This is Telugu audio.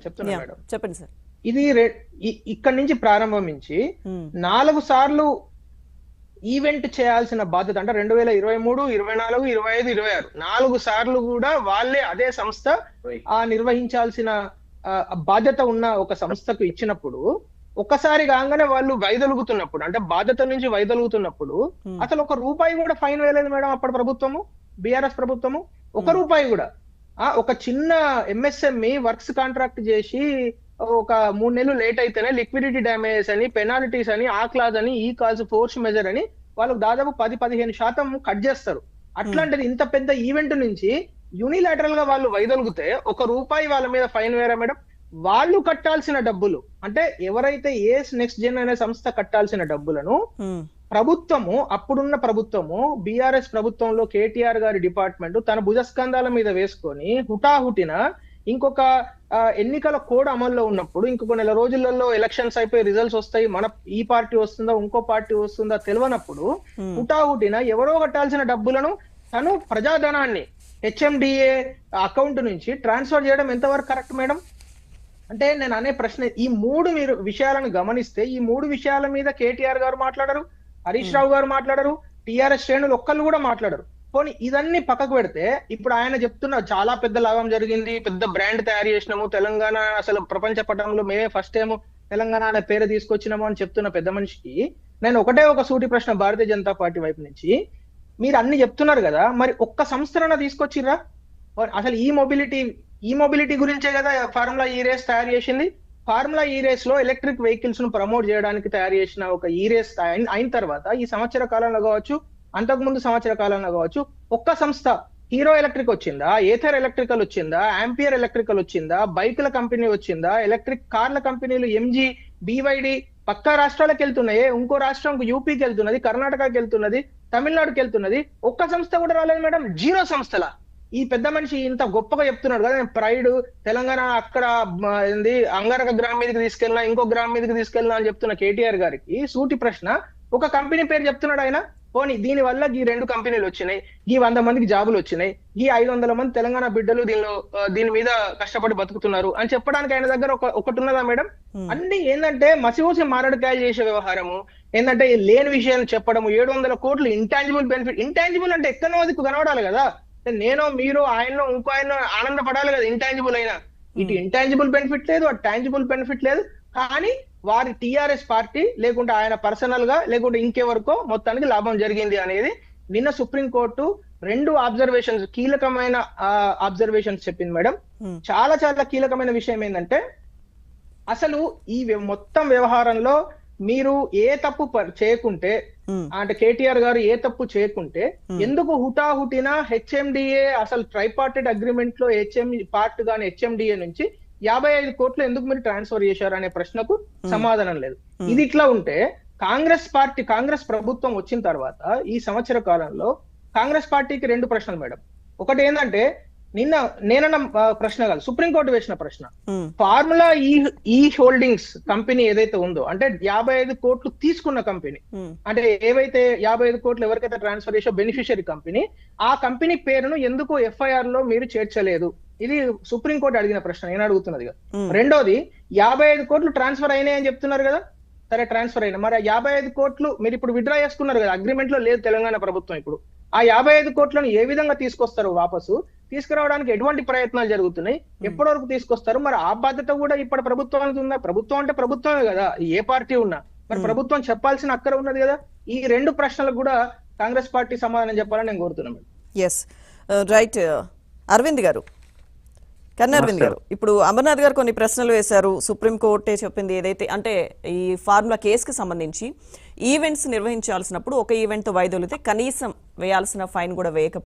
చెప్తున్నా మేడం, చెప్పండి సార్. ఇది ఇక్కడి నుంచి ప్రారంభించి 4 సార్లు ఈవెంట్ చేయాల్సిన బాధ్యత, అంటే 2023, 24, 25, 26 4 సార్లు కూడా వాళ్ళే అదే సంస్థ నిర్వహించాల్సిన బాధ్యత ఉన్న ఒక సంస్థకు ఇచ్చినప్పుడు, ఒక్కసారి కాగానే వాళ్ళు వైదొలుగుతున్నప్పుడు, అంటే బాధ్యత నుంచి వైదొలుగుతున్నప్పుడు అసలు 1 రూపాయి కూడా ఫైన్ వేయలేదు మేడం అప్పటి ప్రభుత్వము, బీఆర్ఎస్ ప్రభుత్వము. 1 రూపాయి కూడా. ఒక చిన్న ఎంఎస్ఎంఈ వర్క్స్ కాంట్రాక్ట్ చేసి ఒక 3 నెలలు లేట్ అయితేనే లిక్విడిటీ డ్యామేజెస్ అని, పెనాల్టీస్ అని, ఆ క్లాజ్ అని, ఈ కాజ్ ఫోర్స్ మెజర్ అని వాళ్ళకు దాదాపు 10-15% కట్ చేస్తారు. అట్లాంటిది ఇంత పెద్ద ఈవెంట్ నుంచి యూనిలాటరల్ గా వాళ్ళు వైదొలిగితే 1 రూపాయి వాళ్ళ మీద ఫైన్ వేరా మేడం? వాళ్ళు కట్టాల్సిన డబ్బులు, అంటే ఎవరైతే నెక్స్ట్ జెన్ అనే సంస్థ కట్టాల్సిన డబ్బులను ప్రభుత్వము, అప్పుడున్న ప్రభుత్వము, బీఆర్ఎస్ ప్రభుత్వంలో కేటీఆర్ గారి డిపార్ట్మెంట్ తన భుజస్కంధాల మీద వేసుకొని హుటాహుటిన ఇంకొక ఎన్నికల కోడ్ అమల్లో ఉన్నప్పుడు, ఇంకొక నెల రోజులలో ఎలక్షన్స్ అయిపోయి రిజల్ట్స్ వస్తాయి, మన ఈ పార్టీ వస్తుందా ఇంకో పార్టీ వస్తుందా తెలియనప్పుడు హుటాహుటిన ఎవరో కట్టాల్సిన డబ్బులను తను ప్రజాధనాన్ని హెచ్ఎండిఏ అకౌంట్ నుంచి ట్రాన్స్ఫర్ చేయడం ఎంతవరకు కరెక్ట్ మేడం? అంటే నేను అనే ప్రశ్న, ఈ 3 విషయాలను గమనిస్తే, ఈ 3 విషయాల మీద కేటీఆర్ గారు మాట్లాడరు, హరీష్ రావు గారు మాట్లాడరు, టీఆర్ఎస్ శ్రేణులు ఒక్కళ్ళు కూడా మాట్లాడరు. పోనీ ఇదన్నీ పక్కకు పెడితే, ఇప్పుడు ఆయన చెప్తున్న చాలా పెద్ద లాభం జరిగింది, పెద్ద బ్రాండ్ తయారు చేసినాము, తెలంగాణ అసలు ప్రపంచ పటంలో మేమే ఫస్ట్ టైం తెలంగాణ అనే పేరు తీసుకొచ్చినాము అని చెప్తున్న పెద్ద మనిషికి నేను ఒక సూటి ప్రశ్న భారతీయ జనతా పార్టీ వైపు నుంచి, మీరు అన్ని చెప్తున్నారు కదా, మరి ఒక్క సంస్థన తీసుకొచ్చిర్రా? అసలు ఈ మొబిలిటీ గురించే కదా ఫార్ములా ఈ రేస్ తయారు చేసింది. ఫార్ములా ఈ రేస్ లో ఎలక్ట్రిక్ వెహికల్స్ ను ప్రమోట్ చేయడానికి తయారు చేసిన ఒక ఈ రేస్ అయిన తర్వాత ఈ సంవత్సర కాలంలో కావచ్చు, అంతకుముందు సంవత్సర కాలంలో కావచ్చు, ఒక్క సంస్థ హీరో ఎలక్ట్రిక్ వచ్చిందా, ఏథర్ ఎలక్ట్రికల్ వచ్చిందా, ఆంపియర్ ఎలక్ట్రికల్ వచ్చిందా, బైకుల కంపెనీ వచ్చిందా, ఎలక్ట్రిక్ కార్ల కంపెనీలు ఎంజీ, బివైడి పక్కా రాష్ట్రాలకు వెళ్తున్నాయి, ఇంకో రాష్ట్రం యూపీకి వెళ్తున్నది, కర్ణాటకకి వెళ్తున్నది, తమిళనాడుకి వెళ్తున్నది. ఒక్క సంస్థ కూడా రాలేదు మేడం, 0 సంస్థల. ఈ పెద్ద మనిషి ఇంత గొప్పగా చెప్తున్నాడు కదా, నేను ప్రైడ్ తెలంగాణ అక్కడ ఏంది అంగారక గ్రామం మీదకి తీసుకెళ్ళినా, ఇంకో గ్రామం మీదకి తీసుకెళ్ళినా అని చెప్తున్న కేటీఆర్ గారికి సూటి ప్రశ్న, ఒక కంపెనీ పేరు చెప్తున్నాడు ఆయన. పోనీ దీని వల్ల ఈ 2 కంపెనీలు వచ్చినాయి, ఈ 100 మందికి జాబులు వచ్చినాయి, ఈ 500 మంది తెలంగాణ బిడ్డలు దీని మీద కష్టపడి బతుకుతున్నారు అని చెప్పడానికి ఆయన దగ్గర ఒకటి ఉన్నదా మేడం? అన్ని ఏంటంటే మసిమూసి మారడికాయ చేసే వ్యవహారము, ఏంటంటే లేని విషయాన్ని చెప్పడము. 700 కోట్లు ఇంటాంజిబుల్ బెనిఫిట్. ఇంటాంజిబుల్ అంటే ఎక్కడో దిక్కు కనబడాలి కదా, నేనో మీరు ఆయనో ఇంకో ఆయన ఆనందపడాలి కదా. ఇంటాంజిబుల్ అయినా ఇటు ఇంటాంజిబుల్ బెనిఫిట్ లేదు, అటు టాంజిబుల్ బెనిఫిట్ లేదు. కానీ వారి టీఆర్ఎస్ పార్టీ లేకుంటే ఆయన పర్సనల్ గా లేకుంటే ఇంకెవరికో మొత్తానికి లాభం జరిగింది అనేది నిన్న సుప్రీంకోర్టు 2 అబ్జర్వేషన్స్, కీలకమైన అబ్జర్వేషన్స్ చెప్పింది మేడం. చాలా చాలా కీలకమైన విషయం ఏంటంటే, అసలు ఈ మొత్తం వ్యవహారంలో మీరు ఏ తప్పు చేయకుంటే, అంటే కేటీఆర్ గారు ఏ తప్పు చేయకుంటే ఎందుకు హుటాహుటిన హెచ్ఎండిఏ అసలు ట్రైపార్టెడ్ అగ్రిమెంట్ లో పార్ట్ గాని హెచ్ఎండిఏ నుంచి 55 కోట్లు ఎందుకు మీరు ట్రాన్స్ఫర్ చేశారు అనే ప్రశ్నకు సమాధానం లేదు. ఇది ఇట్లా ఉంటే కాంగ్రెస్ ప్రభుత్వం వచ్చిన తర్వాత ఈ సంవత్సర కాలంలో కాంగ్రెస్ పార్టీకి 2 ప్రశ్నలు మేడం. ఒకటి ఏంటంటే, నేనన్న ప్రశ్న కాదు, సుప్రీంకోర్టు వేసిన ప్రశ్న. ఫార్ములా ఈ హోల్డింగ్స్ కంపెనీ ఏదైతే ఉందో, అంటే 55 కోట్లు తీసుకున్న కంపెనీ, అంటే ఏవైతే 55 కోట్లు ఎవరికైతే ట్రాన్స్ఫర్ చేసో బెనిఫిషియరీ కంపెనీ, ఆ కంపెనీ పేరును ఎందుకు ఎఫ్ఐఆర్ లో మీరు చేర్చలేదు? ఇది సుప్రీంకోర్టు అడిగిన ప్రశ్న, నేను అడుగుతున్నది కదా. రెండోది, 55 కోట్లు ట్రాన్స్ఫర్ అయినాయి అని చెప్తున్నారు కదా, సరే ట్రాన్స్ఫర్ అయినా, మరి 55 కోట్లు మీరు ఇప్పుడు విత్డ్రా చేసుకున్నారు కదా, అగ్రిమెంట్ లో లేదు తెలంగాణ ప్రభుత్వం. ఇప్పుడు ఆ 55 కోట్లను ఏ విధంగా తీసుకొస్తారు వాపసు? తీసుకురావడానికి ఎటువంటి ప్రయత్నాలు జరుగుతున్నాయి? ఎప్పటి వరకు తీసుకొస్తారు? మరి ఆ బాధ్యత కూడా ఇప్పటి ప్రభుత్వానికి ఉందా? ప్రభుత్వం అంటే ప్రభుత్వమే కదా, ఏ పార్టీ ఉన్నా. మరి ప్రభుత్వం చెప్పాల్సిన అక్కర ఉన్నది కదా. ఈ 2 ప్రశ్నలకు కూడా కాంగ్రెస్ పార్టీ సమాధానం చెప్పాలని నేను కోరుతున్నాను. Yes right. అరవింద్ గారు, కన్నర్వింద్ గారు, ఇప్పుడు అమర్నాథ్ గారు కొన్ని ప్రశ్నలు వేశారు. సుప్రీంకోర్టే చెప్పింది ఏదైతే, అంటే ఈ ఫార్ములా కేసుకి సంబంధించి ఈవెంట్స్ నిర్వహించాల్సినప్పుడు ఒక ఈవెంట్ వైదొలితే కనీసం వేయాల్సిన ఫైన్ కూడా